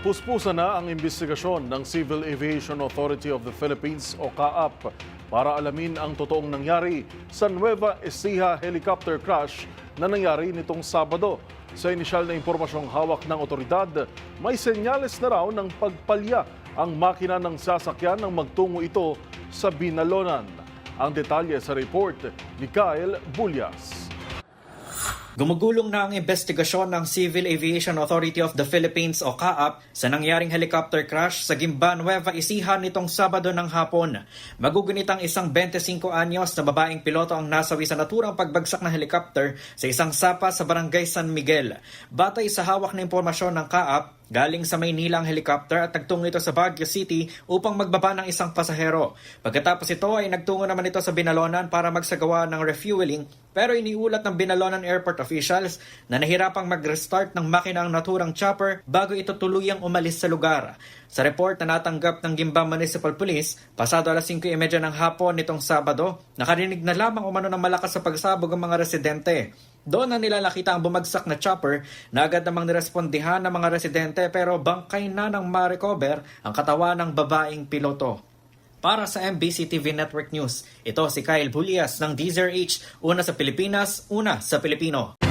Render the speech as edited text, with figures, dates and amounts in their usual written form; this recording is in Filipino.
Puspusan na ang investigasyon ng Civil Aviation Authority of the Philippines o CAAP para alamin ang totoong nangyari sa Nueva Ecija helicopter crash na nangyari nitong Sabado. Sa inisyal na impormasyong hawak ng otoridad, may senyales na raw ng pagpalya ang makina ng sasakyan nang magtungo ito sa Binalonan. Ang detalye sa report ni Kyle Bulyas. Gumugulong na ang investigasyon ng Civil Aviation Authority of the Philippines o CAAP sa nangyaring helicopter crash sa Gimba, Nueva Ecija nitong Sabado ng hapon. Magugunit ang isang 25 anyos na babaeng piloto ang nasawi sa naturang pagbagsak ng helicopter sa isang sapa sa Barangay San Miguel. Batay sa hawak na impormasyon ng CAAP, galing sa Maynila ang helicopter at nagtungo ito sa Baguio City upang magbaba ng isang pasahero. Pagkatapos ito ay nagtungo naman ito sa Binalonan para magsagawa ng refueling, pero iniulat ng Binalonan Airport officials na nahirapang mag-restart ng makina ang naturang chopper bago ito tuluyang umalis sa lugar. Sa report na natanggap ng Gimba Municipal Police, pasado alas 5:30 ng hapon nitong Sabado, nakarinig na lamang umano ng malakas sa pagsabog ang mga residente. Doon na nila nakita ang bumagsak na chopper na agad namang nirespondihan ng mga residente pero bangkay na ng ma-recover ang katawan ng babaeng piloto. Para sa MBC TV Network News, ito si Kyle Bulyas ng DZRH, una sa Pilipinas, una sa Pilipino.